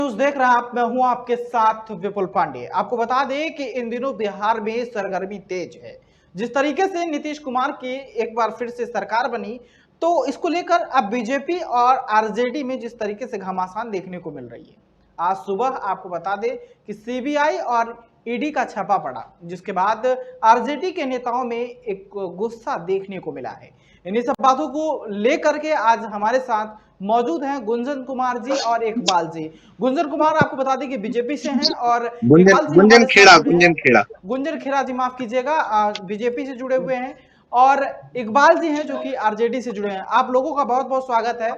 News देख रहे हैं आप। मैं हूं आपके साथ विपुल पांडे। आपको बता दें कि इन दिनों बिहार में सरगर्मी तेज है। जिस तरीके से नीतीश कुमार की एक बार फिर से सरकार बनी, तो इसको लेकर अब बीजेपी और आरजेडी में जिस तरीके से घमासान देखने को मिल रही है। आज सुबह आपको बता दें कि सीबीआई और ईडी का छापा पड़ा, जिसके बाद आरजेडी के नेताओं में एक गुस्सा देखने को मिला है। इन्हीं सब बातों को लेकर के आज हमारे साथ मौजूद हैं गुंजन कुमार जी और इकबाल जी। गुंजन कुमार आपको बता दें कि बीजेपी से हैं और गुंजन इकबाल जी गुंजन हमारे साथ खेड़ा जुड़े हैं। गुंजन खेड़ा गुंजन खेड़ा जी, माफ कीजिएगा, बीजेपी से जुड़े हुए हैं। और इकबाल जी हैं जो कि आरजेडी से जुड़े हैं। आप लोगों का बहुत बहुत स्वागत है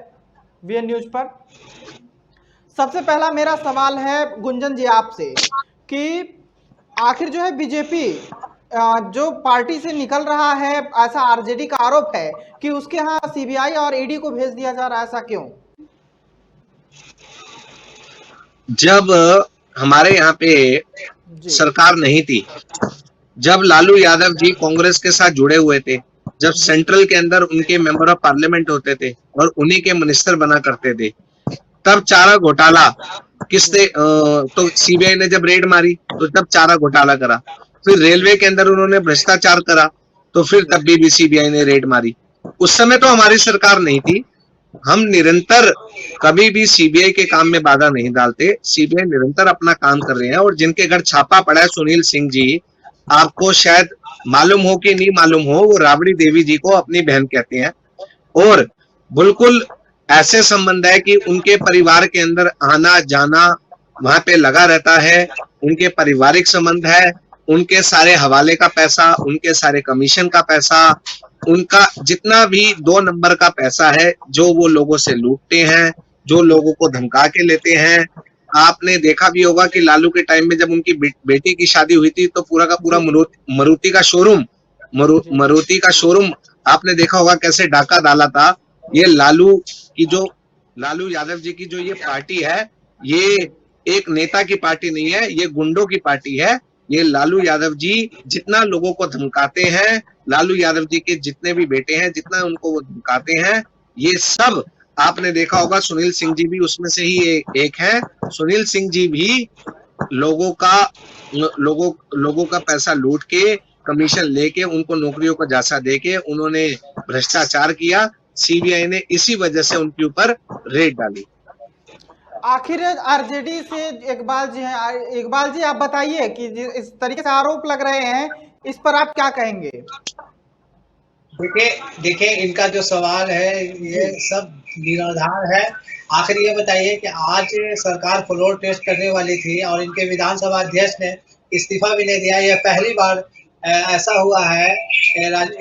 वीएन न्यूज पर। सबसे पहला मेरा सवाल है गुंजन जी आपसे कि आखिर जो है बीजेपी जो पार्टी से निकल रहा है, ऐसा आरजेडी का आरोप है कि उसके यहाँ सीबीआई और ईडी को भेज दिया जा रहा है, ऐसा क्यों? जब हमारे यहाँ पे सरकार नहीं थी, जब लालू यादव जी कांग्रेस के साथ जुड़े हुए थे, जब सेंट्रल के अंदर उनके मेंबर ऑफ पार्लियामेंट होते थे और उन्हीं के मिनिस्टर बना करते थे, तब चारा घोटाला किसने तो सीबीआई ने जब रेड मारी तो तब चारा घोटाला करा। फिर रेलवे के अंदर उन्होंने भ्रष्टाचार करा तो फिर तब भी सीबीआई ने रेड मारी। उस समय तो हमारी सरकार नहीं थी। हम निरंतर कभी भी सीबीआई के काम में बाधा नहीं डालते। सीबीआई निरंतर अपना काम कर रहे हैं। और जिनके घर छापा पड़ा है सुनील सिंह जी, आपको शायद मालूम हो कि नहीं मालूम हो, वो राबड़ी देवी जी को अपनी बहन कहते हैं और बिल्कुल ऐसे संबंध है कि उनके परिवार के अंदर आना जाना वहां पे लगा रहता है। उनके पारिवारिक संबंध है, उनके सारे हवाले का पैसा, उनके सारे कमीशन का पैसा, उनका जितना भी 2 नंबर का पैसा है जो वो लोगों से लूटते हैं, जो लोगों को धमका के लेते हैं। आपने देखा भी होगा कि लालू के टाइम में जब उनकी बेटी की शादी हुई थी तो पूरा का पूरा मारुति का शोरूम मारुति का शोरूम आपने देखा होगा कैसे डाका डाला था। ये लालू यादव जी की जो ये पार्टी है, ये एक नेता की पार्टी नहीं है, ये गुंडों की पार्टी है। ये लालू यादव जी जितना लोगों को धमकाते हैं, लालू यादव जी के जितने भी बेटे हैं, जितना उनको वो धमकाते हैं, ये सब आपने देखा होगा। सुनील सिंह जी भी उसमें से ही एक है। सुनील सिंह जी भी लोगों का पैसा लूट के, कमीशन लेके, उनको नौकरियों का जासा देके उन्होंने भ्रष्टाचार किया। सीबीआई ने इसी वजह से उनके ऊपर रेड डाली। आखिर आरजेडी से इकबाल जी हैं। इकबाल जी आप बताइए कि इस तरीके से आरोप लग रहे हैं, इस पर आप क्या कहेंगे? देखिए इनका जो सवाल है ये सब निराधार है। आखिर ये बताइए कि आज सरकार फ्लोर टेस्ट करने वाली थी और इनके विधानसभा अध्यक्ष ने इस्तीफा भी नहीं दिया। यह पहली बार ऐसा हुआ है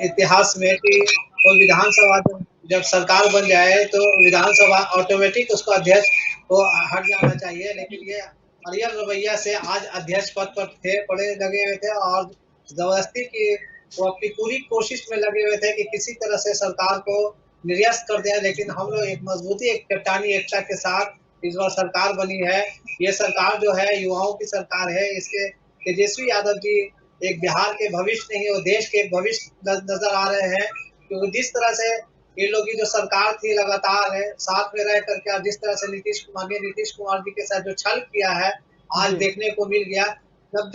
इतिहास में कि कोई विधानसभा जब सरकार बन जाए तो विधानसभा ऑटोमेटिक उसका अध्यक्ष को हट जाना चाहिए। लेकिन ये अड़ियल रवैया से आज अध्यक्ष पद पर पड़े लगे हुए थे और जबरदस्ती की वो अपनी पूरी कोशिश में लगे हुए थे कि किसी तरह से सरकार को निर्यात कर दें। लेकिन हम लोग एक मजबूती, एक चट्टानी एकता के साथ इस बार सरकार बनी है। ये सरकार जो है युवाओं की सरकार है। इसके तेजस्वी यादव जी एक बिहार के भविष्य नहीं, वो देश के भविष्य नजर आ रहे हैं। क्योंकि जिस तरह से इन लोग की जो सरकार थी लगातार है साथ में रह करके, जिस तरह से नीतीश कुमार जी के साथ जो छल किया है आज देखने को मिल गया। जब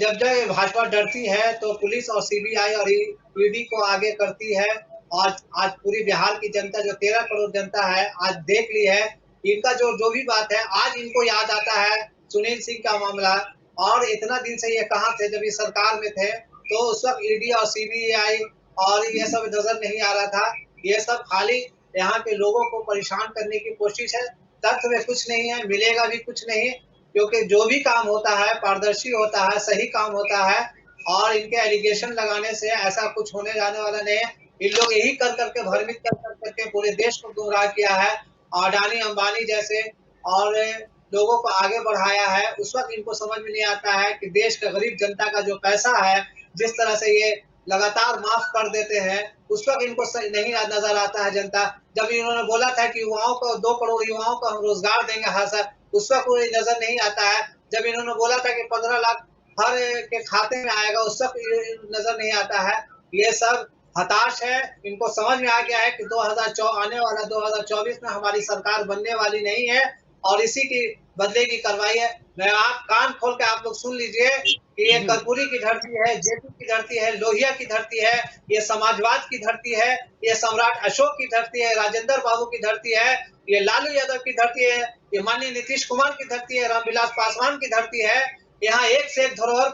जब भाजपा डरती है तो पुलिस और सीबीआई और ईडी को आगे करती है। और आज पूरी बिहार की जनता जो 13 करोड़ जनता है आज देख ली है। इनका जो भी बात है आज इनको याद आता है सुनील सिंह का मामला। और इतना दिन से ये कहाँ थे जब ये सरकार में थे, तो उस वक्त ईडी और सीबीआई और ये सब नजर नहीं आ रहा था। ये सब खाली यहाँ के लोगों को परेशान करने की कोशिश है। तथ्य में कुछ नहीं है, मिलेगा भी कुछ नहीं, क्योंकि जो भी काम होता है पारदर्शी होता है, सही काम होता है। और इनके एलिगेशन लगाने से ऐसा कुछ होने जाने वाला नहीं है। इन लोग यही कर करके भ्रमित कर करके पूरे देश को गुमराह किया है। अडानी अंबानी जैसे और लोगों को आगे बढ़ाया है। उस वक्त इनको समझ में नहीं आता है कि देश का गरीब जनता का जो पैसा है जिस तरह से ये लगातार माफ कर देते हैं, उस वक्त इनको नहीं नजर आता है जनता। जब इन्होंने बोला था कि युवाओं को 2 करोड़ युवाओं को हम रोजगार देंगे, हाँ सर, उस वक्त कोई नजर नहीं आता है। जब इन्होंने बोला था कि 15 लाख हर के खाते में आएगा, उस वक्त नजर नहीं आता है। ये सब हताश है। इनको समझ में आ गया है कि आने वाला 2024 में हमारी सरकार बनने वाली नहीं है और इसी की बदले की कार्रवाई है। मैं आप कान खोल के आप लोग सुन लीजिए कि ये कर्पूरी की धरती है, जेपी की धरती है, लोहिया की धरती है, ये समाजवाद की धरती है, ये सम्राट अशोक की धरती है, राजेंद्र बाबू की धरती है, ये लालू यादव की धरती है, ये माननीय नीतीश कुमार की धरती है, रामविलास पासवान की धरती है। यहाँ एक से एक धरोहर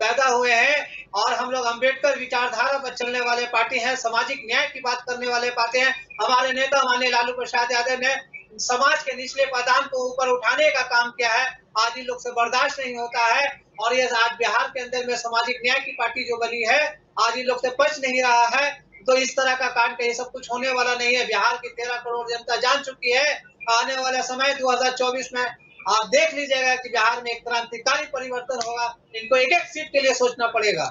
पैदा हुए हैं और हम लोग अम्बेडकर विचारधारा पर चलने वाले पार्टी हैं, सामाजिक न्याय की बात करने वाले पार्टी हैं। हमारे नेता माननीय लालू प्रसाद यादव ने समाज के निचले पायदान को ऊपर उठाने का काम किया है। आज इन लोग से बर्दाश्त नहीं होता है और ये आज बिहार के अंदर में सामाजिक न्याय की पार्टी जो बनी है, आज इन लोग से पच नहीं रहा है। तो इस तरह का कांड कहीं सब कुछ होने वाला नहीं है। बिहार की 13 करोड़ जनता जान चुकी है। आने वाला समय 2024 में आप देख लीजिएगा कि बिहार में एक क्रांतिकारी परिवर्तन होगा। इनको एक एक सीट के लिए सोचना पड़ेगा।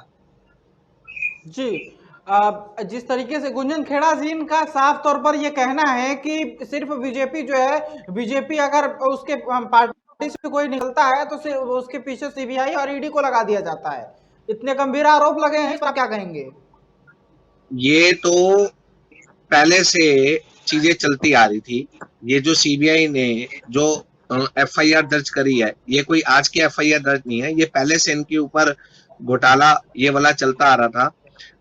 जी, जिस तरीके से गुंजन खेड़ा जी का साफ तौर पर यह कहना है कि सिर्फ बीजेपी जो है, बीजेपी अगर उसके पार्टी से कोई निकलता है तो सिर्फ उसके पीछे सीबीआई और ईडी को लगा दिया जाता है। इतने गंभीर आरोप लगे हैं, इस पर क्या कहेंगे? ये तो पहले से चीजें चलती आ रही थी। ये जो सीबीआई ने जो एफआईआर दर्ज करी है, ये कोई आज की एफआईआर दर्ज नहीं है, ये पहले से इनके ऊपर घोटाला ये वाला चलता आ रहा था।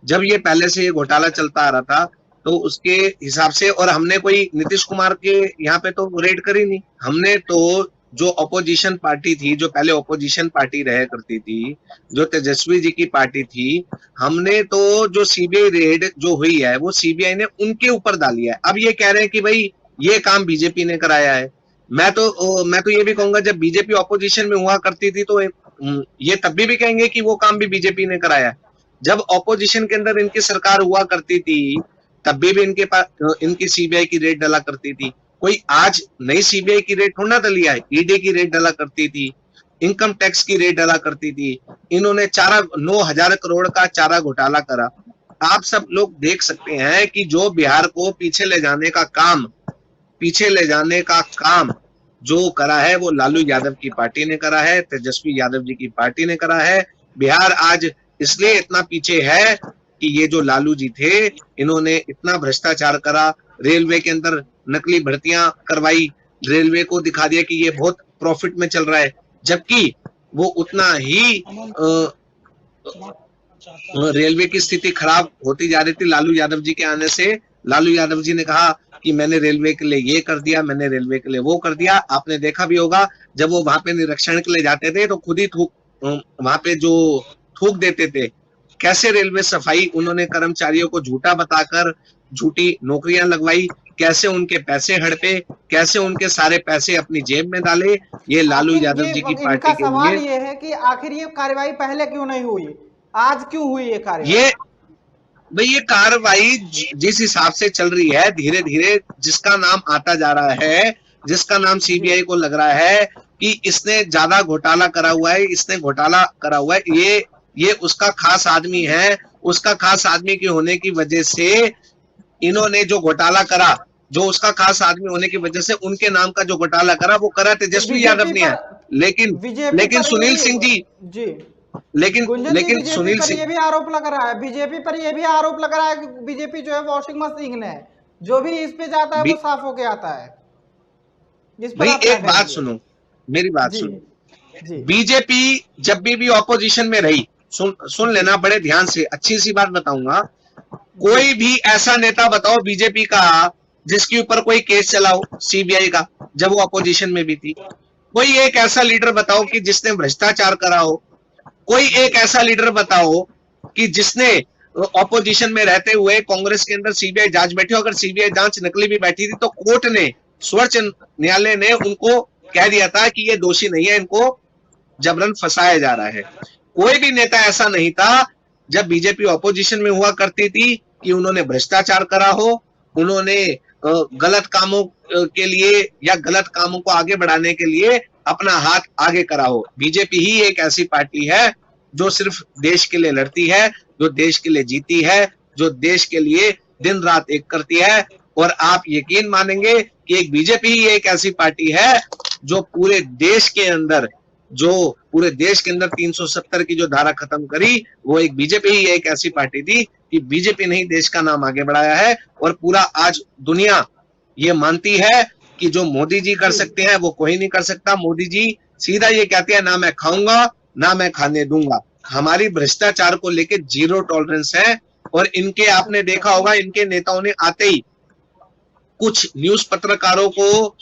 जब ये पहले से ये घोटाला चलता आ रहा था तो उसके हिसाब से, और हमने कोई नीतीश कुमार के यहाँ पे तो रेड करी नहीं। हमने तो जो अपोजिशन पार्टी थी, जो पहले अपोजिशन पार्टी रह करती थी, जो तेजस्वी जी की पार्टी थी, हमने तो जो सीबीआई रेड जो हुई है वो सीबीआई ने उनके ऊपर डाली है। अब ये कह रहे हैं कि भाई ये काम बीजेपी ने कराया है। मैं तो ये भी कहूंगा, जब बीजेपी ऑपोजिशन में हुआ करती थी तो ये तब भी कहेंगे कि वो काम भी बीजेपी ने कराया। जब ऑपोजिशन के अंदर इनकी सरकार हुआ करती थी तब भी इनके पास इनकी सीबीआई की रेड डाला करती थी। कोई आज नई सीबीआई की रेड थोड़ा डाली है, ईडी की रेड डाला करती थी, इनकम टैक्स की रेड डाला करती थी। इन्होंने 9,000 करोड़ का चारा घोटाला करा। आप सब लोग देख सकते हैं कि जो बिहार को पीछे ले जाने का काम जो करा है वो लालू यादव की पार्टी ने करा है, तेजस्वी यादव जी की पार्टी ने करा है। बिहार आज इसलिए इतना पीछे है कि ये जो लालू जी थे, इन्होंने इतना भ्रष्टाचार करा, रेलवे के अंदर नकली भर्तियां करवाई, रेलवे को दिखा दिया कि ये बहुत प्रॉफिट में चल रहा है, जबकि वो उतना ही रेलवे की स्थिति खराब होती जा रही थी। लालू यादव जी के आने से लालू यादव जी ने कहा कि मैंने रेलवे के लिए ये कर दिया, मैंने रेलवे के लिए वो कर दिया। आपने देखा भी होगा, जब वो वहां पे निरीक्षण के लिए जाते थे तो खुद ही वहां पे जो थूक देते थे। कैसे रेलवे सफाई उन्होंने कर्मचारियों को झूठा बताकर झूठी नौकरियां लगवाई, कैसे उनके पैसे हड़पे, कैसे उनके सारे पैसे अपनी जेब में डाले। ये लालू यादव जी की पार्टी के सवाल ये है कि आखिर ये कार्रवाई पहले क्यों नहीं हुई, आज क्यों हुई ये कार्रवाई? ये कार्रवाई जिस हिसाब से चल रही है, धीरे धीरे जिसका नाम आता जा रहा है, जिसका नाम सीबीआई को लग रहा है कि इसने ज्यादा घोटाला करा हुआ है, इसने घोटाला करा हुआ है, ये उसका खास आदमी है। उसका खास आदमी के होने की वजह से इन्होंने जो घोटाला करा, जो उसका खास आदमी होने की वजह से उनके नाम का जो घोटाला करा वो करा तेजस्वी यादव ने है। लेकिन सुनील सिंह जी, लेकिन सुनील सिंह, ये भी आरोप लग रहा है, बीजेपी पर ये भी आरोप लग रहा है कि बीजेपी जो है वॉशिंग मशीन है, जो भी इस पे जाता है वो साफ होके आता है। भाई एक बात सुनो, मेरी बात सुनो। बीजेपी जब भी ऑपोजिशन में रही, सुन लेना बड़े ध्यान से, अच्छी सी बात बताऊंगा। कोई भी ऐसा नेता बताओ बीजेपी का जिसके ऊपर कोई केस चला हो सीबीआई का, जब वो अपोजिशन में भी थी। कोई एक ऐसा लीडर बताओ कि जिसने भ्रष्टाचार करा हो। कोई एक ऐसा लीडर बताओ कि जिसने ऑपोजिशन में रहते हुए कांग्रेस के अंदर सीबीआई जांच बैठी हो। अगर सीबीआई जांच नकली भी बैठी थी तो कोर्ट ने, सर्वोच्च न्यायालय ने उनको कह दिया था कि ये दोषी नहीं है, इनको जबरन फंसाया जा रहा है। कोई भी नेता ऐसा नहीं था जब बीजेपी ऑपोजिशन में हुआ करती थी कि उन्होंने भ्रष्टाचार करा हो, उन्होंने गलत कामों के लिए या गलत कामों को आगे बढ़ाने के लिए अपना हाथ आगे करा हो। बीजेपी ही एक ऐसी पार्टी है जो सिर्फ देश के लिए लड़ती है, जो देश के लिए जीती है, जो देश के लिए दिन रात एक करती है। और आप यकीन मानेंगे कि एक बीजेपी ही एक ऐसी पार्टी है जो पूरे देश के अंदर 370 की जो धारा खत्म करी, वो एक बीजेपी ही एक ऐसी पार्टी थी कि बीजेपी ने ही देश का नाम आगे बढ़ाया है। और पूरा आज दुनिया ये मानती है कि जो मोदी जी कर सकते हैं वो कोई नहीं कर सकता। मोदी जी सीधा ये कहते हैं, ना मैं खाऊंगा ना मैं खाने दूंगा। हमारी भ्रष्टाचार को लेके जीरो टॉलरेंस है। और इनके आपने देखा होगा, इनके नेताओं ने आते ही कुछ न्यूज पत्रकारों को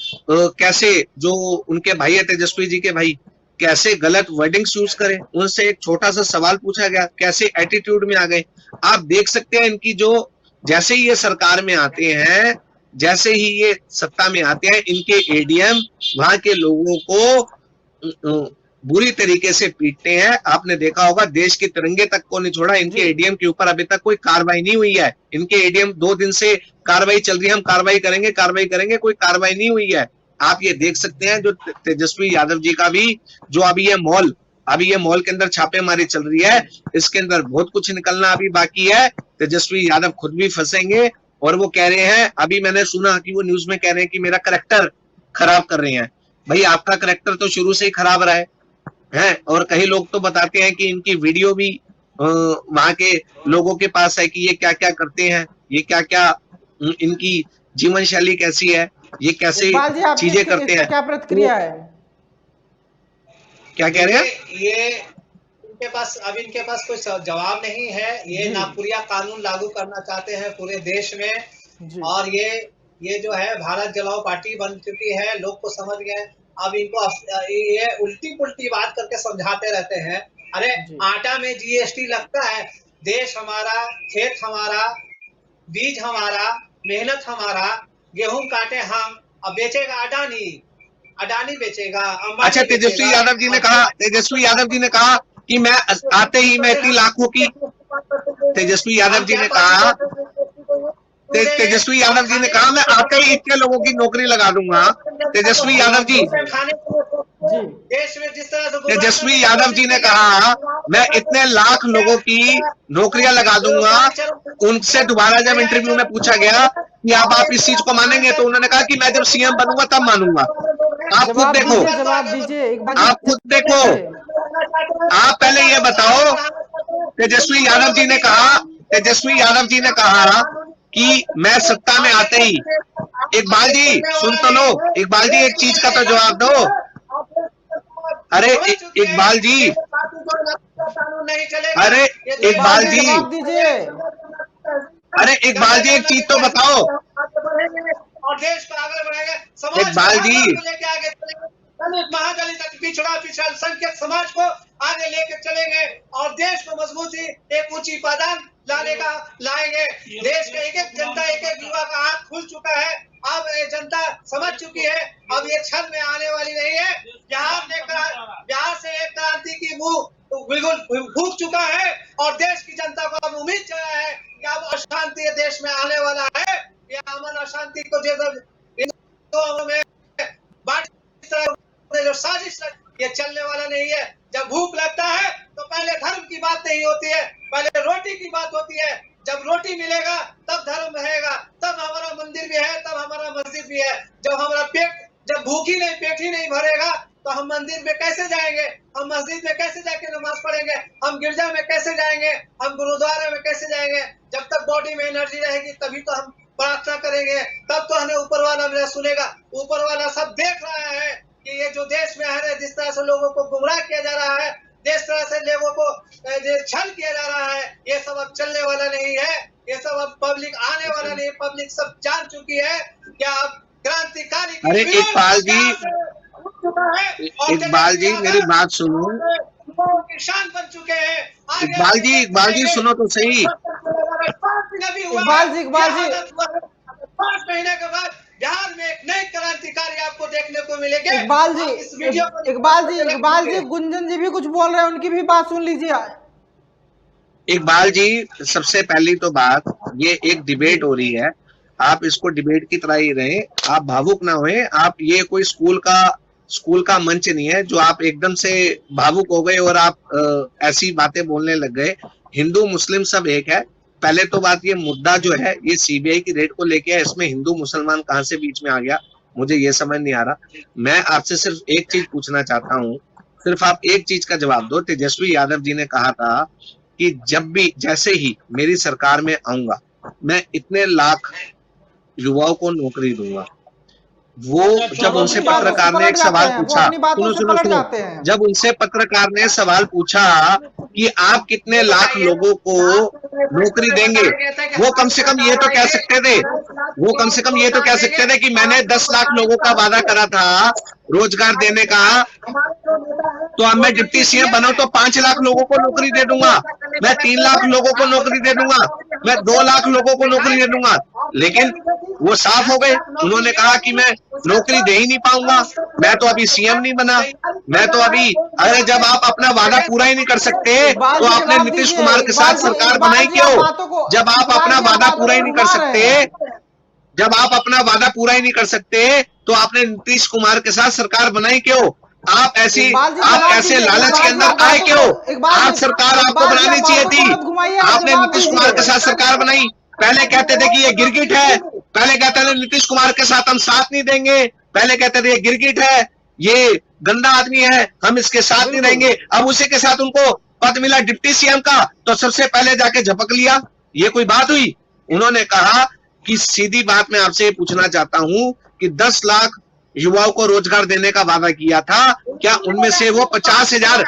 कैसे, जो उनके भाई है तेजस्वी जी के भाई, कैसे गलत वर्डिंग्स यूज करें। उनसे एक छोटा सा सवाल पूछा गया, कैसे एटीट्यूड में आ गए। आप देख सकते हैं इनकी जो, जैसे ही ये सरकार में आते हैं, जैसे ही ये सत्ता में आते हैं, इनके एडीएम वहां के लोगों को बुरी तरीके से पीटते हैं। आपने देखा होगा, देश के तिरंगे तक को नहीं छोड़ा। इनके एडीएम के ऊपर अभी तक कोई कार्रवाई नहीं हुई है। इनके एडीएम 2 दिन से कार्रवाई चल रही है, हम कार्रवाई करेंगे, कोई कार्रवाई नहीं हुई है। आप ये देख सकते हैं जो तेजस्वी यादव जी का भी, जो अभी ये मॉल के अंदर छापेमारी चल रही है, इसके अंदर बहुत कुछ निकलना अभी बाकी है। तेजस्वी यादव खुद भी फंसेंगे। और वो कह रहे हैं, अभी मैंने सुना कि वो न्यूज में कह रहे हैं कि मेरा करैक्टर खराब कर रहे हैं। भाई आपका करैक्टर तो शुरू से ही खराब रहा है। और कई लोग तो बताते हैं कि इनकी वीडियो भी वहां के लोगों के पास है कि ये क्या क्या करते हैं, ये क्या क्या इनकी जीवन शैली कैसी है, ये कैसे चीजें करते हैं। क्या प्रतिक्रिया है? क्या कह रहे हैं? ये इनके पास कोई जवाब नहीं है। ये नागपुरिया कानून लागू करना चाहते हैं पूरे देश में। और ये जो है भारत जलाओ पार्टी बन चुकी है, लोग को समझ गए। अब इनको ये उल्टी पुल्टी बात करके समझाते रहते हैं। अरे आटा में जीएसटी लगता है, देश हमारा, खेत हमारा, बीज हमारा, मेहनत हमारा, गेहूं काटे हम, अब बेचेगा अडानी बेचेगा। अच्छा, तेजस्वी यादव जी ने कहा कि मैं आते ही मैं इतनी लाखों की, तेजस्वी यादव जी ने कहा मैं आते ही इतने लोगों की नौकरी लगा दूंगा। तेजस्वी यादव जी ने कहा मैं इतने लाख लोगों की नौकरियां लगा दूंगा। उनसे दोबारा जब इंटरव्यू में पूछा गया कि आप इस चीज को मानेंगे, तो उन्होंने कहा कि मैं जब सीएम बनूंगा तब मानूंगा। आप खुद देखो, आप पहले ये बताओ। तेजस्वी यादव जी ने कहा कि मैं सत्ता में आते ही, इकबाल जी सुन तो लो, इकबाल जी एक चीज का तो जवाब दो। अरे इकबाल जी, एक चीज तो बताओ। और देश को आगे बढ़ाएंगे, इकबाल जी, महादलित, पिछड़ा संख्यक समाज को आगे लेके चलेंगे और देश को मजबूती, एक ऊंची पायदान लाएंगे। देश का एक जनता, एक युवा का हाथ खुल चुका है। अब ये जनता समझ चुकी है, अब ये क्षण में आने वाली नहीं है। बिहार से एक क्रांति की मुंह बिल्कुल फूक चुका है और देश की जनता को अब उम्मीद जगा है कि अब अशांति देश में आने वाला है। ये अमन अशांति को जो साजिश, ये चलने वाला नहीं है। जब भूख लगता है तो पहले धर्म की बात नहीं होती है, पहले रोटी की बात होती है। जब रोटी मिलेगा तब धर्म रहेगा, तब हमारा मंदिर भी है, तब हमारा मस्जिद भी है। जब पेट ही नहीं भरेगा तो हम मंदिर में कैसे जाएंगे, हम मस्जिद में कैसे जाके नमाज पढ़ेंगे, हम गिरजा में कैसे जाएंगे, हम गुरुद्वारे में कैसे जाएंगे। जब तक बॉडी में एनर्जी रहेगी तभी तो हम प्रार्थना करेंगे, तब तो हमें ऊपर वाला मेरा सुनेगा। ऊपर वाला सब देख रहा है कि ये जो देश में है, जिस तरह से लोगों को गुमराह किया जा रहा है, जिस तरह से लोगों को छल किया जा रहा है, ये सब अब चलने वाला नहीं है। ये सब अब पब्लिक आने वाला नहीं, पब्लिक सब जान चुकी है क्या अब क्रांतिकारी। अरे इकबाल जी मेरी बात सुनो। किसान बन चुके हैं। इकबाल जी सुनो तो सही। इकबाल जी 5 महीने के बाद बिहार में एक नई क्रांतिकारी आपको देखने को मिलेगी। इकबाल जी गुंजन जी भी कुछ बोल रहे हैं, उनकी भी बात सुन लीजिए। इकबाल जी, सबसे पहली तो बात, ये एक डिबेट हो रही है, आप इसको डिबेट की तरह ही रहें, आप भावुक ना होए। आप ये कोई स्कूल का मंच नहीं है जो आप एकदम से भावुक हो गए और आप ऐसी बातें बोलने लग गए। हिंदू मुस्लिम सब एक है। पहले तो बात, ये मुद्दा जो है ये सीबीआई की रेड को लेके है, इसमें हिंदू मुसलमान कहां से बीच में आ गया मुझे ये समझ नहीं आ रहा। मैं आपसे सिर्फ एक चीज पूछना चाहता हूँ, सिर्फ आप एक चीज का जवाब दो। तेजस्वी यादव जी ने कहा था कि जैसे ही मेरी सरकार में आऊंगा मैं इतने लाख युवाओं को नौकरी दूंगा। वो जब उनसे पत्रकार ने एक सवाल पूछा, सुनो, जब उनसे पत्रकार ने सवाल पूछा कि आप कितने लाख लोगों को नौकरी देंगे, वो कम से कम ये तो कह सकते थे, वो कम से कम ये तो कह सकते थे कि मैंने 10 लाख लोगों का वादा करा था रोजगार देने का, तो अब मैं डिप्टी सीएम बना तो 5 लाख लोगों को नौकरी दे दूंगा, मैं 3 लाख लोगों को नौकरी दे दूंगा, मैं 2 लाख लोगों को नौकरी दे दूंगा। लेकिन वो साफ हो गए, उन्होंने कहा कि मैं नौकरी दे ही नहीं पाऊंगा, मैं तो अभी सीएम नहीं बना, मैं तो अभी, अरे जब आप अपना वादा पूरा ही नहीं कर सकते तो आपने नीतीश कुमार के साथ सरकार बनाई क्यों? जब आप अपना वादा पूरा ही नहीं कर सकते, जब आप अपना वादा पूरा ही नहीं कर सकते तो आपने नीतीश कुमार के साथ सरकार बनाई क्यों? आप ऐसे लालच के अंदर आए क्यों? आज सरकार आपको बनानी चाहिए थी, आपने नीतीश कुमार के साथ सरकार बनाई। पहले कहते थे कि ये गिरगिट है, पहले कहते थे नीतीश कुमार के साथ हम साथ नहीं देंगे, पहले कहते थे ये गिरगिट है, ये गंदा आदमी है, हम इसके साथ नहीं रहेंगे। अब उसी के साथ उनको पद मिला डिप्टी सीएम का, तो सबसे पहले जाके झपक लिया। ये कोई बात हुई? उन्होंने कहा कि सीधी बात मैं आपसे पूछना चाहता हूं कि 10 लाख युवाओं को रोजगार देने का वादा किया था, क्या उनमें से वो 50,000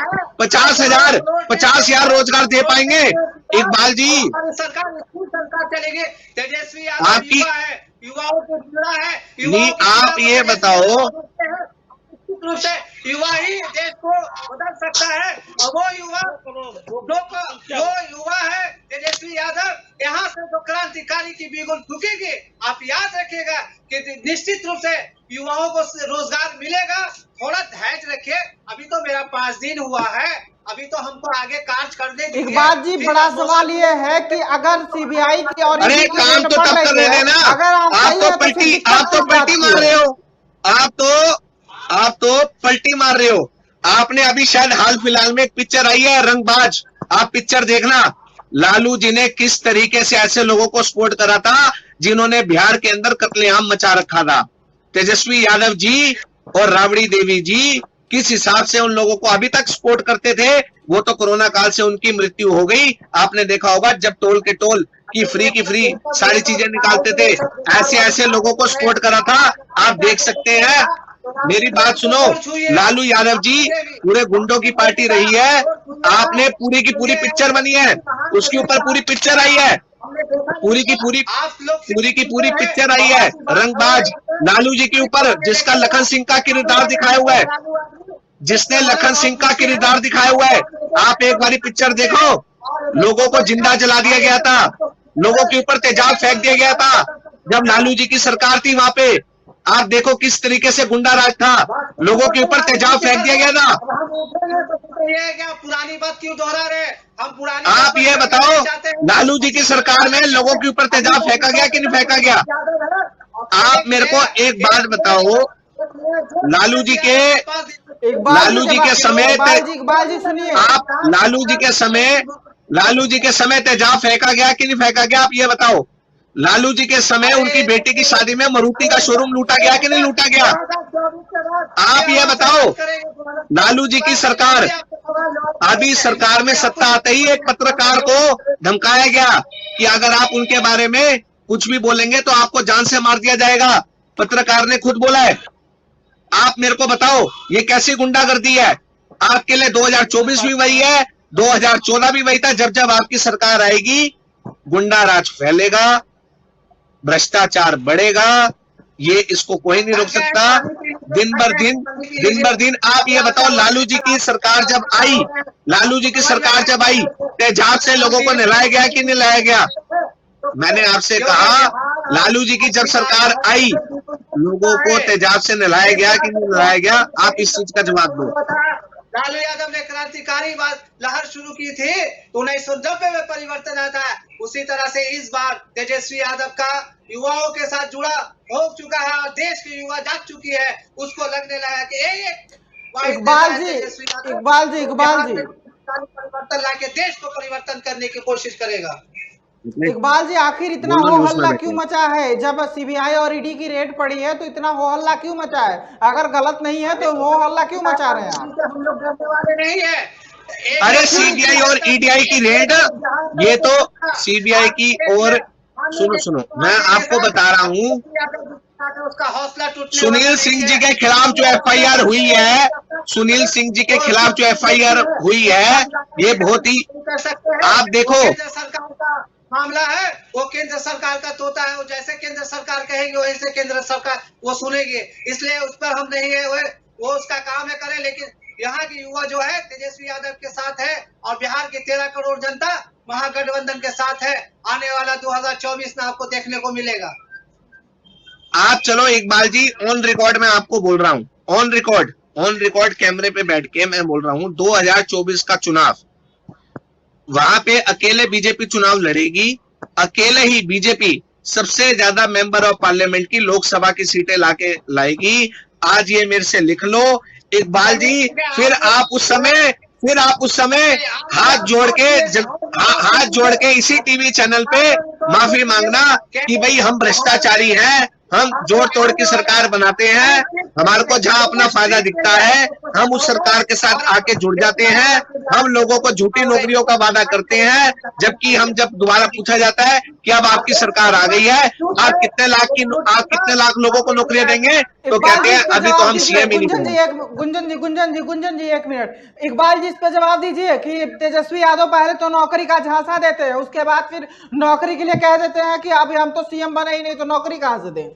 रोजगार दे पाएंगे? इकबाल जी, सरकार चलेगी, तेजस्वी आपकी युवाओं को जुड़ा है, नहीं, आप ये बताओ, रूप से युवा ही देश को बदल सकता है, और वो युवा है तेजस्वी यादव, यहाँ से जो क्रांतिकारी की बिगुल फूकेगी, आप याद रखिएगा कि निश्चित रूप से युवाओं को रोजगार मिलेगा। थोड़ा धैर्य रखिए, अभी तो मेरा 5 दिन हुआ है, अभी तो हमको आगे कार्य करने दीजिए। इकबाल जी, बड़ा सवाल ये है कि अगर सीबीआई की और अरे काम तो तब कर रहे ना, आप तो पलटी मार रहे हो, आप तो पलटी मार रहे हो। आपने अभी शायद हाल फिलहाल में एक पिक्चर आई है रंगबाज, आप पिक्चर देखना, लालू जी ने किस तरीके से ऐसे लोगों को सपोर्ट करा था जिन्होंने बिहार के अंदर कत्लेआम मचा रखा था। तेजस्वी यादव जी और राबड़ी देवी जी किस हिसाब से उन लोगों को अभी तक सपोर्ट करते थे, वो तो कोरोना काल से उनकी मृत्यु हो गई। आपने देखा होगा जब टोल के टोल की फ्री सारी चीजें निकालते थे, ऐसे लोगों को सपोर्ट करा था। आप देख सकते हैं, मेरी बात सुनो, लालू यादव जी पूरे गुंडों की पार्टी रही है, आपने पूरी की पूरी पिक्चर बनी है, उसके ऊपर पूरी पिक्चर आई है, पूरी की पूरी पिक्चर आई है रंगबाज लालू जी के ऊपर, जिसका लखन सिंह का किरदार दिखाया हुआ है, जिसने लखन सिंह का किरदार दिखाया हुआ है। आप एक बारी पिक्चर देखो, लोगों को जिंदा जला दिया गया था, लोगों के ऊपर तेजाब फेंक दिया गया था जब लालू जी की सरकार थी। वहां पे आप देखो किस तरीके से गुंडा राज था, लोगों के ऊपर तेजाब फेंक दिया गया था। पुरानी बात क्यों दोहरा रहे? हम पुरानी, आप ये बताओ, लालू जी की सरकार में लोगों के ऊपर तेजाब फेंका गया कि नहीं फेंका गया? आप मेरे को एक बात बताओ, लालू जी के समय, आप लालू जी के समय तेजाब फेंका गया कि नहीं फेंका गया? आप ये बताओ, लालू जी के समय उनकी बेटी की शादी में मारुति का शोरूम लूटा गया कि नहीं लूटा गया? आप ये बताओ, लालू जी की सरकार, अभी सरकार में सत्ता आते ही एक पत्रकार को धमकाया गया कि अगर आप उनके बारे में कुछ भी बोलेंगे तो आपको जान से मार दिया जाएगा। पत्रकार ने खुद बोला है। आप मेरे को बताओ, ये कैसी गुंडागर्दी है? आपके लिए 2024 भी वही है, 2014 भी वही था। जब आपकी सरकार आएगी, गुंडा राज फैलेगा, भ्रष्टाचार बढ़ेगा, ये इसको कोई नहीं रोक सकता। दिन बर दिन आप ये बताओ, लालू जी की सरकार जब आई, तेजाब से लोगों को नहलाया गया कि नहीं नहलाया गया? मैंने आपसे कहा, लालू जी की जब सरकार आई, लोगों को तेजाब से नहलाया गया कि नहीं नहलाया गया? आप इस चीज का जवाब दो। लालू यादव ने क्रांतिकारी लहर शुरू की थी तो 1990 में परिवर्तन आता है। उसी तरह से इस बार तेजस्वी यादव का युवाओं के साथ जुड़ा हो चुका है और देश की युवा जाग चुकी है, उसको लगने लगा कि इकबाल जी परिवर्तन लाके देश को परिवर्तन करने की कोशिश करेगा। इकबाल जी, आखिर इतना हो हल्ला क्यों मचा है? जब सीबीआई और ईडी की रेड पड़ी है तो इतना हो हल्ला क्यों मचा है? अगर गलत नहीं है तो हो हल्ला क्यों मचा रहे हैं आप? हम लोग डरने वाले नहीं है। अरे सीबीआई और ईडीआई की रेड, ये तो सीबीआई की, और सुनो मैं आपको बता रहा हूँ, उसका हौसला टूटने सुनील सिंह जी के खिलाफ जो एफआईआर हुई है, सुनील सिंह जी के खिलाफ जो एफआईआर हुई है, ये बहुत ही, कर सकते हैं। आप देखो, केंद्र सरकार का मामला है, वो केंद्र सरकार का तोता है, वो जैसे केंद्र सरकार कहेगी वैसे केंद्र सरकार वो सुनेगी, इसलिए उस पर हम नहीं है, वो उसका काम है करे, लेकिन यहाँ की युवा जो है तेजस्वी यादव के साथ है और बिहार की 13 करोड़ जनता महागठबंधन के साथ है। आने वाला 2024 में आपको देखने को मिलेगा। आप चलो इकबाल जी, ऑन रिकॉर्ड मैं आपको बोल रहा हूं, ऑन रिकॉर्ड कैमरे पे बैठ के मैं बोल रहा हूं, 2024 का चुनाव, वहां पे अकेले बीजेपी चुनाव लड़ेगी, अकेले ही बीजेपी सबसे ज्यादा मेंबर ऑफ पार्लियामेंट की लोकसभा की सीटें लाके लाएगी। आज ये मेरे से लिख लो इकबाल जी, फिर आप उस समय हाथ जोड़ के इसी टीवी चैनल पे माफी मांगना कि भाई हम भ्रष्टाचारी हैं, हम जोड़ तोड़ की सरकार बनाते हैं, हमारे को जहां अपना फायदा दिखता है हम उस सरकार के साथ आके जुड़ जाते हैं, हम लोगों को झूठी नौकरियों का वादा करते हैं, जबकि जब दोबारा पूछा जाता है कि अब आपकी सरकार आ गई है, आप कितने लाख लोगों को नौकरियां देंगे, तो कहते हैं अभी तो हम सीएम ही नहीं बने। गुंजन जी एक मिनट, इकबाल जी इस पे जवाब दीजिए कि तेजस्वी यादव पहले तो नौकरी का झांसा देते हैं, उसके बाद फिर नौकरी के लिए कह देते हैं कि अभी हम तो सीएम बने ही नहीं, तो नौकरी कहां से दें?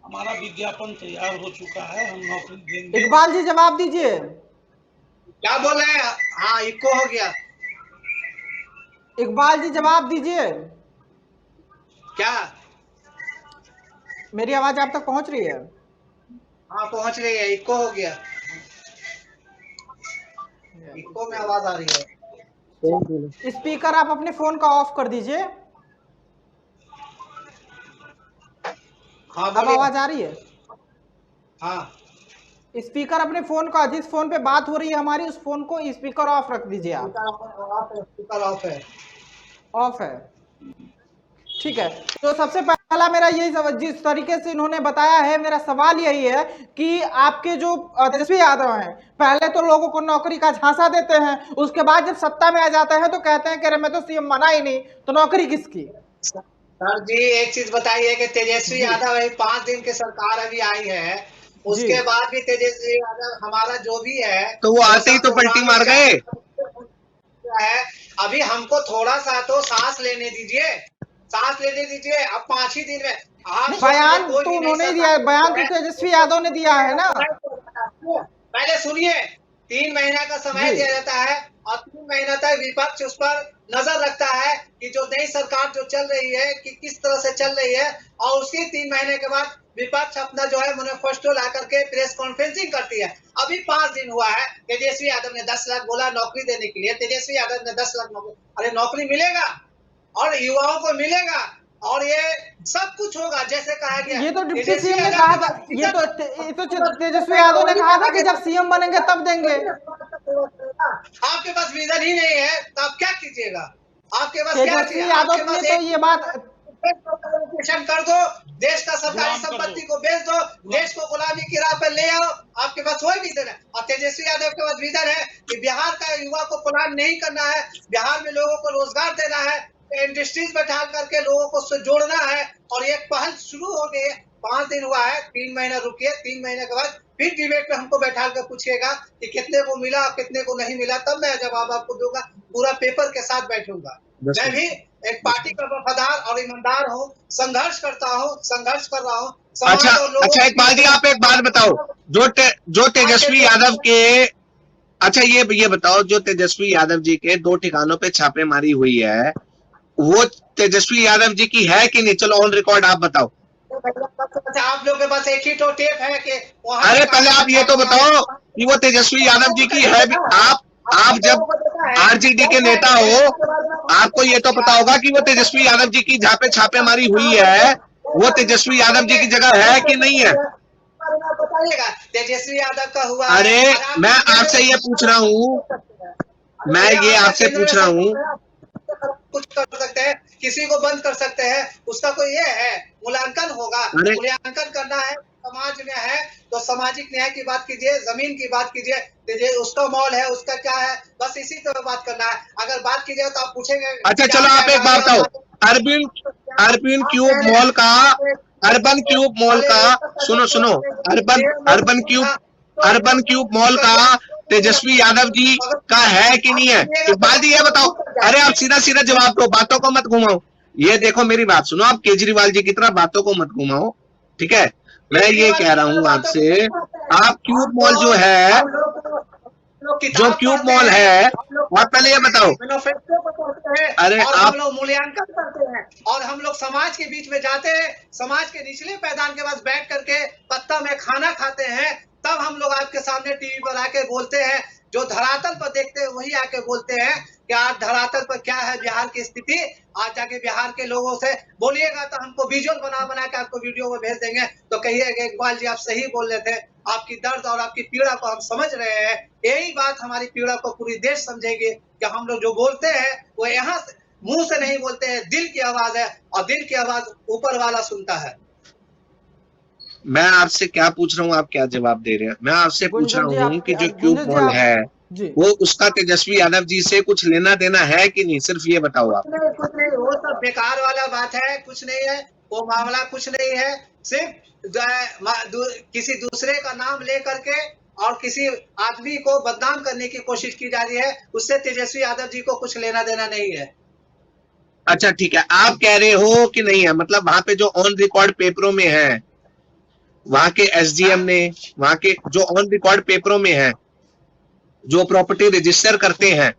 हमारा विज्ञापन तैयार हो चुका है, हम नौकरी देंगे। इकबाल जी जवाब दीजिए। क्या बोल रहे हैं? हाँ, इको हो गया। इकबाल जी जवाब दीजिए। क्या? मेरी आवाज आप तक पहुंच रही है? हाँ, पहुंच रही है। इको हो गया, इको में आवाज आ रही है। स्पीकर आप अपने फोन का ऑफ कर दीजिए। हाँ, अब आवाज आ रही है? हाँ, स्पीकर अपने फोन का, जिस फोन पे बात हो रही है हमारी, उस फोन को स्पीकर ऑफ रख दीजिए आप। स्पीकर ऑफ है। ऑफ है, ठीक है। तो सबसे पहला मेरा यही, जिस तरीके से इन्होंने बताया है, मेरा सवाल यही है कि आपके जो तेजस्वी यादव हैं, पहले तो लोगों को नौकरी का झांसा देते हैं, उसके बाद जब सत्ता में आ जाते हैं तो कहते हैं कि अरे मैं तो सीएम बना ही नहीं, तो नौकरी किसकी? सर जी, एक चीज बताइए कि तेजस्वी यादव 5 दिन की सरकार अभी आई है, उसके बाद भी तेजस्वी यादव हमारा जो भी है, तो वो आते ही तो पलटी मार गए है। अभी हमको थोड़ा सा तो सांस लेने दीजिए, अब 5 ही दिन में बयान तो उन्होंने दिया, बयान तो तेजस्वी यादव ने दिया है ना। पहले सुनिए, 3 महीना का समय दिया जाता है और 3 महीना तक विपक्ष उस पर नजर रखता है कि जो नई सरकार जो चल रही है कि किस तरह से चल रही है, और उसके 3 महीने के बाद विपक्ष अपना जो है मैनिफेस्टो ला करके प्रेस कॉन्फ्रेंसिंग करती है। अभी 5 दिन हुआ है, तेजस्वी यादव ने 10 लाख बोला नौकरी देने के लिए, तेजस्वी यादव ने 10 लाख नौकरी, अरे नौकरी मिलेगा और युवाओं को मिलेगा और ये सब कुछ होगा जैसे कहा गया। ये तो डिप्टी सीएम ने कहा था, ये तो तेजस्वी यादव ने कहा था कि जब सीएम बनेंगे तब देंगे। आपके पास विजन ही नहीं है तो आप क्या कीजिएगा? आपके पास तेजस्वी यादव ने तो ये बात कर दो, देश का सरकारी संपत्ति को बेच दो, देश को गुलामी की राह पर ले आओ, आपके पास वही विजन है। और तेजस्वी यादव के पास विजन है कि बिहार का युवा को प्लान नहीं करना है, बिहार में लोगों को रोजगार देना है, इंडस्ट्रीज में डाल करके लोगों को उससे जोड़ना है, और एक पहल शुरू हो गई है। 5 दिन हुआ है, 3 महीना रुकिए, 3 महीने के बाद फिर डिबेट में हमको बैठा कर पूछिएगा कि कितने को मिला कितने को नहीं मिला, तब मैं जवाब आपको दूंगा, पूरा पेपर के साथ बैठूंगा। मैं भी एक पार्टी का वफादार और ईमानदार हूँ, संघर्ष कर रहा हूँ। अच्छा इकबाल जी, आप एक बात बताओ, जो तेजस्वी यादव के, अच्छा ये बताओ, जो तेजस्वी यादव जी के 2 ठिकानों पे छापेमारी हुई है, वो तेजस्वी यादव जी की है कि नहीं? चलो ऑन रिकॉर्ड आप बताओ। आप लोगों के पास एक ही तो टेप है कि अरे पहले आप ये तो बताओ कि वो तेजस्वी यादव जी की है भी? आप जब आरजेडी के नेता हो, आपको ये तो पता होगा कि वो तेजस्वी यादव जी की जहाँ पे छापेमारी हुई है, वो तेजस्वी यादव जी की जगह है कि नहीं है? बताइएगा तेजस्वी यादव का हुआ। अरे मैं आपसे ये पूछ रहा हूँ, कुछ कर सकते हैं, किसी को बंद कर सकते हैं, उसका कोई ये है मूल्यांकन होगा। मूल्यांकन करना है, समाज में है तो सामाजिक न्याय की बात कीजिए, जमीन की बात कीजिए, उसका मॉल है, उसका क्या है, बस इसी तरह बात करना है। अगर बात कीजिए तो आप पूछेंगे। अच्छा चलो आप एक बात बताओ, अरबिन क्यूब मॉल का अर्बन क्यूब मॉल का, सुनो, अर्बन क्यूब मॉल का तेजस्वी यादव जी का है कि नहीं है? इकबाल जी ये बताओ। अरे आप सीधा सीधा जवाब दो, बातों को मत घुमाओ। ये देखो मेरी बात सुनो, आप केजरीवाल जी की तरह बातों को मत घुमाओ, ठीक है? मैं ये कह रहा हूं आपसे, आप क्यूब मॉल जो है, जो क्यूब मॉल है, आप पहले ये बताओ। अरे आप, हम लोग मूल्यांकन करते हैं और हम लोग समाज के बीच में जाते हैं, समाज के निचले पैदान के पास बैठ करके पत्ता में खाना खाते हैं, तब हम लोग आपके सामने टीवी पर आके बोलते हैं। जो धरातल पर देखते हैं वही आके बोलते हैं कि आज धरातल पर क्या है बिहार की स्थिति। आज जाके बिहार के लोगों से बोलिएगा तो हमको विजुअल बना के आपको वीडियो में भेज देंगे, तो कहिएगा इकबाल जी आप सही बोल रहे थे, आपकी दर्द और आपकी पीड़ा को हम समझ रहे हैं। यही बात हमारी पीड़ा को पूरी देश समझेगी कि हम लोग जो बोलते हैं वो यहाँ से मुंह से नहीं बोलते हैं, दिल की आवाज है और दिल की आवाज ऊपर वाला सुनता है। मैं आपसे क्या पूछ रहा हूँ, आप क्या जवाब दे रहे हैं? मैं आपसे पूछ रहा हूँ कि जो क्यूब मॉल है वो उसका तेजस्वी यादव जी से कुछ लेना देना है कि नहीं, सिर्फ ये बताओ आप। कुछ नहीं, वो सब बेकार वाला बात है, कुछ नहीं है, वो मामला कुछ नहीं है। सिर्फ किसी दूसरे का नाम ले करके और किसी आदमी को बदनाम करने की कोशिश की जा रही है, उससे तेजस्वी यादव जी को कुछ लेना देना नहीं है। अच्छा ठीक है, आप कह रहे हो कि नहीं है, मतलब वहां पे जो ऑन रिकॉर्ड पेपरों में है, वहां के एसडीएम ने, वहां के जो ऑन रिकॉर्ड पेपरों में है, जो प्रॉपर्टी रजिस्टर करते हैं,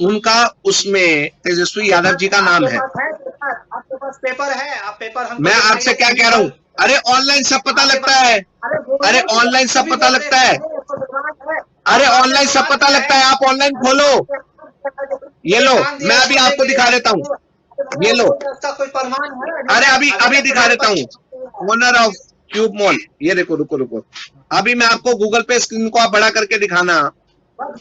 उनका उसमें तेजस्वी यादव जी का नाम है। आपके पास पेपर है? आप पेपर हम, मैं आपसे क्या कह रहा हूँ, अरे ऑनलाइन सब पता लगता है, अरे ऑनलाइन सब पता लगता है, अरे ऑनलाइन सब पता लगता है, आप ऑनलाइन खोलो। ये लो, मैं अभी आपको दिखा देता हूँ, ये लो, कोई प्रमाण है? अरे अभी दिखा देता हूँ। ओनर ऑफ क्यूब मॉल, ये देखो, रुको, अभी मैं आपको गूगल पे स्क्रीन को आप बड़ा करके दिखाना,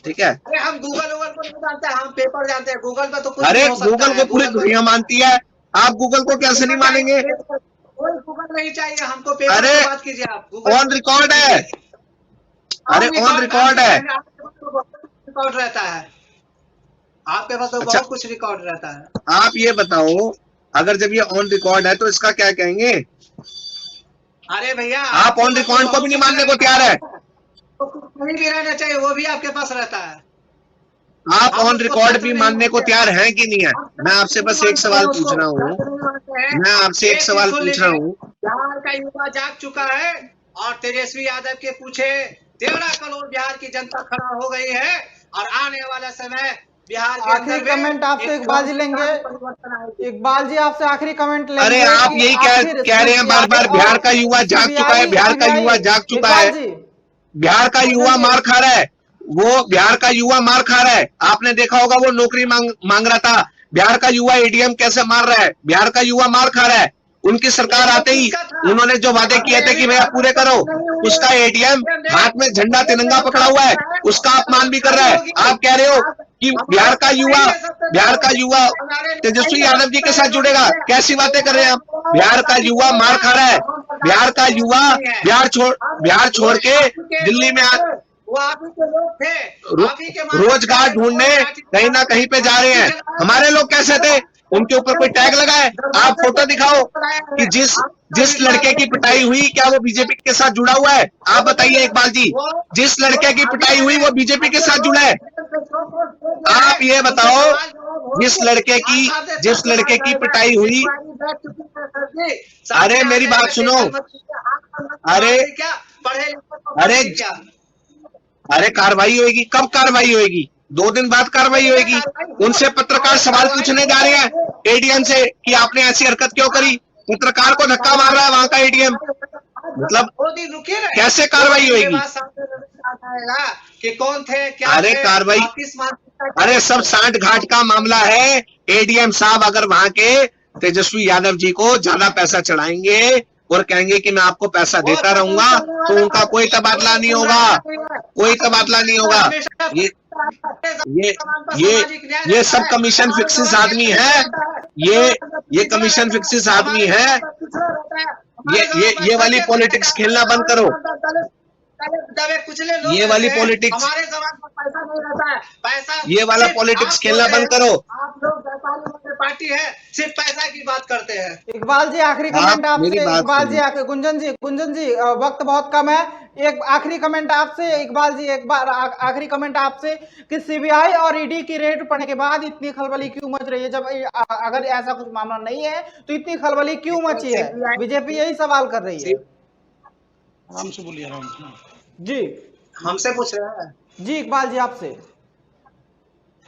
ठीक है? अरे हम गूगल को नहीं जानते, हम पेपर जानते हैं। गूगल पे तो कुछ अरे नहीं हो सकता गूगल को पूरी दुनिया मानती है, आप गूगल को कैसे नहीं मानेंगे? कोई गूगल नहीं चाहिए हमको, पेपर अरे की बात कीजिए आप। ऑन रिकॉर्ड है, अरे ऑन रिकॉर्ड है, रिकॉर्ड रहता है आपके पास तो अच्छा, बहुत कुछ रिकॉर्ड रहता है। आप ये बताओ, अगर जब ये ऑन रिकॉर्ड है तो इसका क्या कहेंगे? अरे भैया आप ऑन रिकॉर्ड को भी नहीं मानने को तैयार है, कहीं भी रहना चाहिए, वो भी आपके पास रहता है। आप ऑन रिकॉर्ड भी मानने को तैयार हैं कि नहीं है? मैं आपसे बस एक सवाल पूछ रहा हूँ, मैं आपसे एक सवाल पूछ रहा हूँ। बिहार का युवा जाग चुका है और तेजस्वी यादव के पूछे 13 करोड़ बिहार की जनता खड़ा हो गई है और आने वाला समय बिहार के आखिरी कमेंट आपसे इकबाल जी लेंगे। इकबाल जी आपसे आखिरी कमेंट लेंगे। अरे आप यही कह रहे हैं बार बार, बिहार का युवा जाग चुका है, बिहार का युवा जाग चुका है, बिहार का युवा मार खा रहा है, वो बिहार का युवा मार खा रहा है। आपने देखा होगा वो नौकरी मांग रहा था, बिहार का युवा एडीएम कैसे मार रहा है, बिहार का युवा मार खा रहा है। उनकी सरकार आते ही उन्होंने जो वादे किए थे कि भैया पूरे करो, उसका एडीएम हाथ में झंडा तिरंगा पकड़ा हुआ है, उसका अपमान भी कर रहा है। आप कह रहे हो कि बिहार का युवा तेजस्वी यादव जी के साथ जुड़ेगा, कैसी बातें कर रहे हैं आप? बिहार का युवा मार खा रहा है, बिहार का युवा बिहार छोड़ के दिल्ली में वो आप ही के लोग थे, रोजगार ढूंढने कहीं ना कहीं पे जा रहे हैं। हमारे लोग कैसे थे? उनके ऊपर कोई टैग लगा है? आप फोटो दिखाओ कि जिस लड़के की पिटाई हुई क्या वो बीजेपी के साथ जुड़ा हुआ है? आप बताइए इकबाल जी, जिस लड़के की पिटाई हुई वो बीजेपी के साथ जुड़ा है? आप ये बताओ, जिस लड़के की पिटाई हुई, अरे मेरी बात सुनो, अरे कार्रवाई होगी, कब कार्रवाई होगी? 2 दिन बाद कार्रवाई होगी। उनसे पत्रकार सवाल पूछने जा रहे हैं एडीएम से कि आपने ऐसी हरकत क्यों करी। पत्रकार को धक्का मार रहा है वहां का एडीएम, मतलब कैसे कार्रवाई होगी? कि कौन थे, क्या अरे कार्रवाई, अरे सब सांठ घाट का मामला है। एडीएम साहब अगर वहां के तेजस्वी यादव जी को ज्यादा पैसा चढ़ाएंगे और कहेंगे कि मैं आपको पैसा देता रहूंगा, तो उनका कोई तबादला नहीं होगा, कोई तबादला नहीं होगा। ये सब कमीशन फिक्सेस आदमी है, ये कमीशन फिक्सेस आदमी है। ये वाली पॉलिटिक्स खेलना बंद करो, ये वाली पॉलिटिक्स, ये वाला पॉलिटिक्स खेलना बंद करो। पार्टी है, सिर्फ पैसा की बात करते हैं। इकबाल जी आखिरी कमेंट मेरी आपसे। बात इकबाल जी सुनिए। गुंजन जी वक्त बहुत कम है, एक आखिरी कमेंट आपसे। इकबाल जी एक बार आखिरी कमेंट आपसे कि सीबीआई और ईडी की रेड पड़ने के बाद इतनी खलबली क्यों मच रही है? जब अगर ऐसा कुछ मामला नहीं है तो इतनी खलबली क्यों मची है? बीजेपी यही सवाल कर रही है। आराम से बोलिए, आराम से। जी हमसे पूछ रहे हैं। जी इकबाल जी आपसे।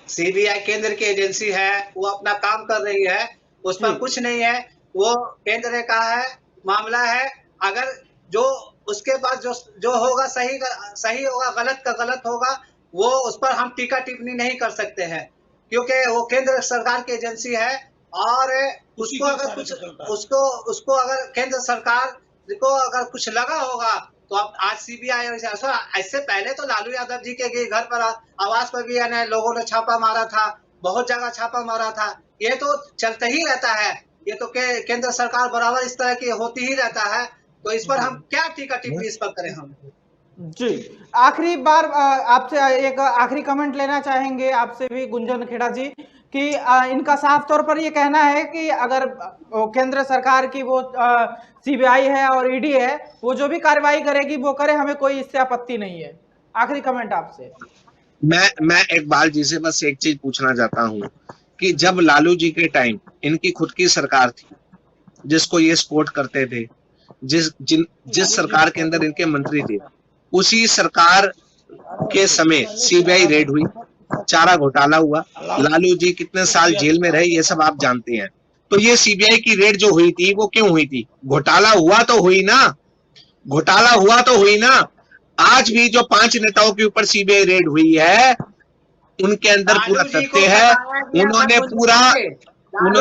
सीबीआई केंद्र की एजेंसी है, वो अपना काम कर रही है, उस पर जी। कुछ नहीं है। वो केंद्र का है, मामला है। अगर जो उसके पास जो होगा सही होगा, गलत का गलत होगा, वो उस पर हम टीका टिप्पणी नहीं कर सकते हैं, क्योंकि वो केंद्र सरकार की एजेंसी है। और उसको अगर केंद्र सरकार को अगर कुछ लगा होगा तो अब आज सीबीआई ऐसे पहले तो लालू यादव जी के घर पर आवास पर भी लोगों ने छापा मारा था, बहुत जगह छापा मारा था। ये तो चलता ही रहता है, ये तो केंद्र सरकार बराबर इस तरह की होती ही रहता है। तो इस पर हम क्या टीका टिप्पणी इस पर करें हम? जी आखिरी बार आपसे एक आखिरी कमेंट लेना चाहेंगे आपसे भी गुंजन खेड़ा जी कि इनका साफ तौर पर ये कहना है कि अगर केंद्र सरकार की वो सीबीआई है और ईडी है, वो जो भी कार्रवाई करेगी वो करे, हमें कोई इससे आपत्ति नहीं है। आखिरी कमेंट आपसे। मैं इकबाल जी से बस एक चीज पूछना चाहता हूँ कि जब लालू जी के टाइम इनकी खुद की सरकार थी जिसको ये सपोर्ट करते थे, जिस सरकार के अंदर इनके मंत्री थे, उसी सरकार के समय सीबीआई रेड हुई, चारा घोटाला हुआ, लालू जी कितने साल जेल में रहे, ये सब आप जानते हैं। तो ये सीबीआई की रेड जो हुई थी वो क्यों हुई थी? घोटाला हुआ तो हुई ना, घोटाला हुआ तो हुई ना। आज भी जो 5 नेताओं के ऊपर सीबीआई रेड हुई है, उनके अंदर पूरा तथ्य है। उन्होंने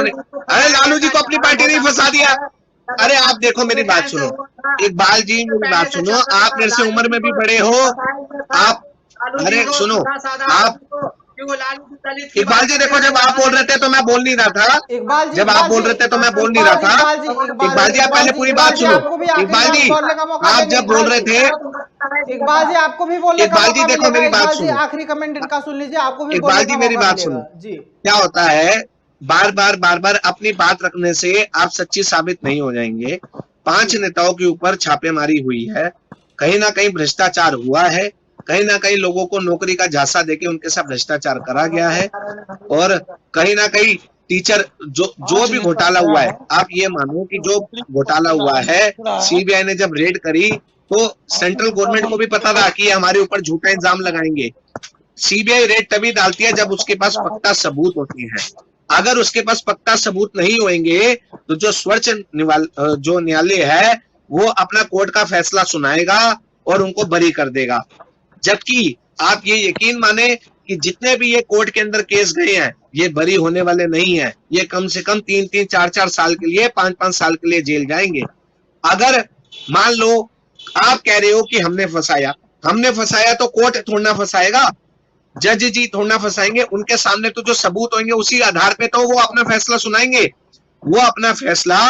अरे लालू जी को अपनी पार्टी नहीं फंसा दिया। अरे आप देखो, मेरी बात सुनो इकबाल जी, मेरी बात सुनो। आप मेरे से उम्र में भी बड़े हो, आप अरे सुनो आप इकबाल जी देखो, जब आप बोल रहे थे तो मैं बोल नहीं रहा था। जब आप बोल रहे थे तो मैं बोल नहीं रहा था। इकबाल जी आप पहले पूरी बात सुनो। इकबाल जी आप जब बोल रहे थे, इकबाल जी आपको भी बोलने का इकबाल जी देखो मेरी बात सुनो, आखिरी कमेंट इनका सुन लीजिए, आपको भी इकबाल जी मेरी बात सुनो। जी क्या होता है, बार बार अपनी बात रखने से आप सच्ची साबित नहीं हो जाएंगे। 5 नेताओं के ऊपर छापेमारी हुई है, कहीं ना कहीं भ्रष्टाचार हुआ है, कहीं ना कहीं लोगों को नौकरी का झांसा देके उनके साथ भ्रष्टाचार करा गया है, और कहीं ना कहीं टीचर जो भी घोटाला हुआ है, आप ये मानो कि जो घोटाला हुआ है, सीबीआई ने जब रेड करी तो सेंट्रल गवर्नमेंट को भी पता था कि हमारे ऊपर झूठा इल्जाम लगाएंगे। सीबीआई रेड तभी डालती है जब उसके पास पक्का सबूत होते हैं। अगर उसके पास पक्का सबूत नहीं होंगे तो जो सर्वोच्च जो न्यायालय है वो अपना कोर्ट का फैसला सुनाएगा और उनको बरी कर देगा। जबकि आप ये यकीन माने कि जितने भी ये कोर्ट के अंदर केस गए हैं, ये बरी होने वाले नहीं है। ये कम से कम 3-3, 4-4 साल के लिए, 5-5 साल के लिए जेल जाएंगे। अगर मान लो आप कह रहे हो कि हमने फंसाया तो कोर्ट थोड़ा ना फंसाएगा, जज जी थोड़ा ना फंसाएंगे। उनके सामने तो जो सबूत होंगे उसी आधार पे तो वो अपना फैसला सुनाएंगे। वो अपना फैसला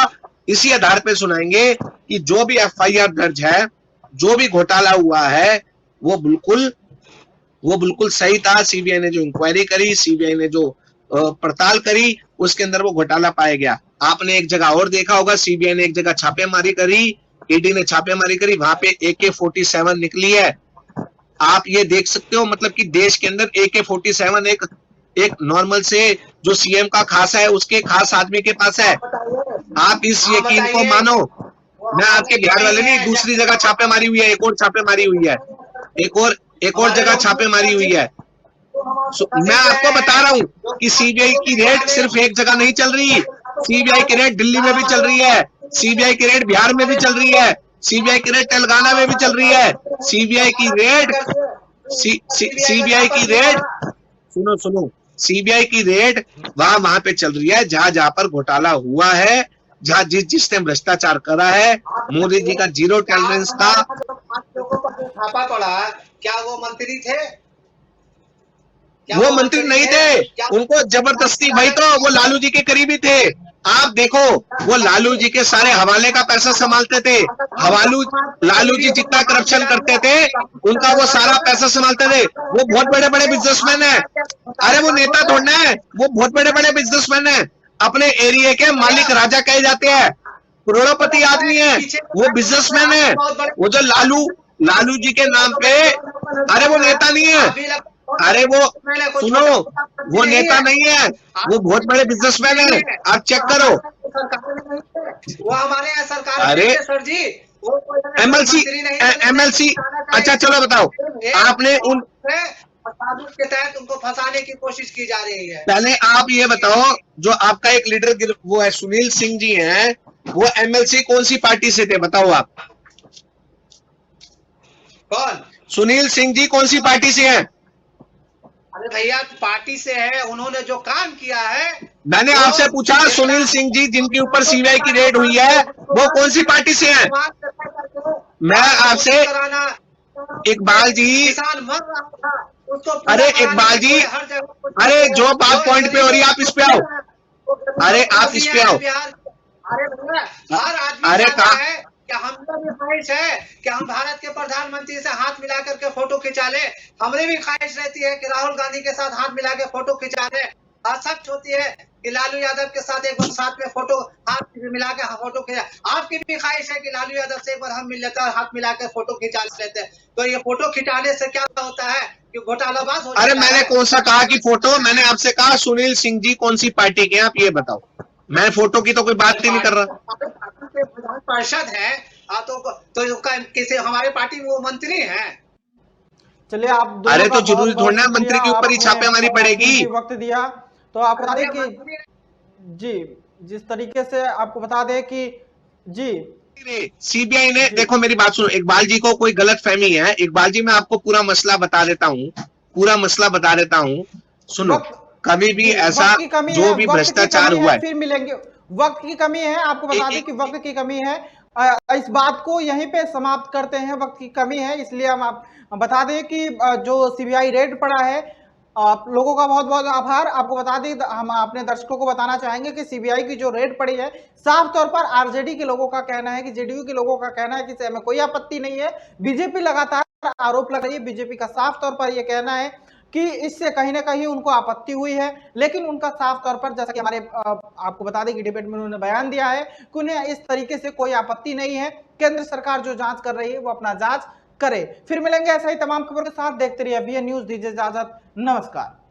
इसी आधार पे सुनाएंगे कि जो भी एफआईआर दर्ज है, जो भी घोटाला हुआ है, वो बिल्कुल सही था। सीबीआई ने जो इंक्वायरी करी, सीबीआई ने जो पड़ताल करी, उसके अंदर वो घोटाला पाया गया। आपने एक जगह और देखा होगा, सीबीआई ने एक जगह छापेमारी करी, ईडी ने छापेमारी करी, वहां पे AK-47 निकली है। आप ये देख सकते हो, मतलब कि देश के अंदर AK-47 एक नॉर्मल से जो सीएम का खास है, उसके खास आदमी के पास है। आप इस यकीन को मानो। मैं आपके बिहार वाले नहीं, दूसरी जगह छापेमारी हुई है, एक और छापेमारी हुई है, एक और जगह छापेमारी हुई है। मैं आपको बता रहा हूं कि सीबीआई की रेड सिर्फ एक जगह नहीं चल रही। सीबीआई की रेड दिल्ली में भी चल रही है, सीबीआई की रेड बिहार में भी चल रही है, सीबीआई की रेड तेलंगाना में भी चल रही है। सीबीआई की रेड सुनो सीबीआई की रेड वहां पे चल रही है जहां पर घोटाला हुआ है, जहां जिसने भ्रष्टाचार करा है। मोदी जी का 0 टॉलरेंस था। छापा पड़ा, क्या वो मंत्री थे? वो मंत्री नहीं थे, उनको जबरदस्ती, भाई तो वो लालू जी के करीबी थे। आप देखो, वो लालू जी के सारे हवाले का पैसा संभालते थे। लालू जी जितना करप्शन करते थे, उनका वो सारा पैसा संभालते थे। वो बहुत बड़े बड़े बिजनेसमैन है। अरे वो नेता थोड़ा है, वो बहुत बड़े बड़े बिजनेसमैन है। अपने एरिया के मालिक राजा कहे जाते हैं, करोड़पति आदमी है, वो बिजनेसमैन है। वो जो लालू जी के नाम पे, अरे वो नेता नहीं है, अरे वो सुनो, वो नेता नहीं है, वो बहुत बड़े बिजनेसमैन है, आप चेक करो। वो हमारे यहाँ सरकार अरे सर जी, एमएलसी, अच्छा चलो बताओ, आपने उन कानून के तहत उनको फंसाने की कोशिश की जा रही है। पहले आप ये बताओ, जो आपका एक लीडर वो है सुनील सिंह जी हैं, वो एमएलसी कौन सी पार्टी से थे, बताओ आप। कौन? सुनील सिंह जी कौन सी पार्टी से हैं? अरे भैया पार्टी से है, उन्होंने जो काम किया है। मैंने आपसे पूछा, सुनील सिंह जी जिनके ऊपर सीबीआई की रेड हुई है, वो कौन सी पार्टी से हैं? मैं आपसे, इकबाल जी, किसान मर रहा था, उसको अरे इकबाल जी, अरे जो बात पॉइंट पे हो रही है आप इस पे आओ, अरे आप इस पे आओ। अरे हर आदमी अरे चाहता है कि हमने भी ख्वाहिश है कि हम भारत के प्रधानमंत्री से हाथ मिला करके फोटो खिंचा ले। हमारी भी ख्वाहिश रहती है कि राहुल गांधी के साथ हाथ मिला के फोटो खिंचा ले। सच होती है कि लालू यादव के साथ एक बार साथ में फोटो हाथ मिला के फोटो खिंचा। आपकी भी ख्वाहिश है कि लालू यादव से एक बार हम मिल लेते हैं, हाथ मिला के फोटो खिंचा लेते हैं। तो ये फोटो खिंचाने से क्या होता है कि घोटालाबाज हो जाता है। अरे मैंने कौन सा कहा कि फोटो, मैंने आपसे कहा सुनील सिंह जी कौन सी पार्टी के हैं, आप ये बताओ। मैं फोटो की तो कोई बात ही नहीं कर रहा। पार्षद है तो किसी हमारे पार्टी में वो मंत्री हैं। चलिए आप अरे तो जरूरी थोड़ा ना मंत्री के ऊपर ही छापेमारी पड़ेगी। वक्त दिया तो आप बता दें कि जी, जिस तरीके से आपको बता दें कि जी सीबीआई ने, देखो मेरी बात सुनो, इकबाल जी को कोई गलत फहमी है। इकबाल जी मैं आपको पूरा मसला बता देता हूँ, सुनो। कभी भी ऐसा जो भी भ्रष्टाचार हुआ है, फिर मिलेंगे। वक्त की कमी है, आपको बता दें कि वक्त की कमी है। इस बात को यहीं पे समाप्त करते हैं, वक्त की कमी है, इसलिए हम आप बता दें कि जो सीबीआई रेड पड़ा है, आप लोगों का बहुत बहुत आभार। आपको बता दें, हम अपने दर्शकों को बताना चाहेंगे कि सीबीआई की जो रेड पड़ी है, साफ तौर पर आरजेडी के लोगों का कहना है, कि जेडीयू के लोगों का कहना है कि इससे हमें कोई आपत्ति नहीं है। बीजेपी लगातार आरोप लगा रही है, बीजेपी का साफ तौर पर यह कहना है कि इससे कहीं ना कहीं उनको आपत्ति हुई है, लेकिन उनका साफ तौर पर, जैसा कि हमारे आपको बता दें कि डिबेट में उन्होंने बयान दिया है कि उन्हें इस तरीके से कोई आपत्ति नहीं है। केंद्र सरकार जो जांच कर रही है वो अपना जांच करे। फिर मिलेंगे ऐसा ही तमाम खबरों के साथ। देखते रहिए वीएन न्यूज। दीजिए इजाजत, नमस्कार।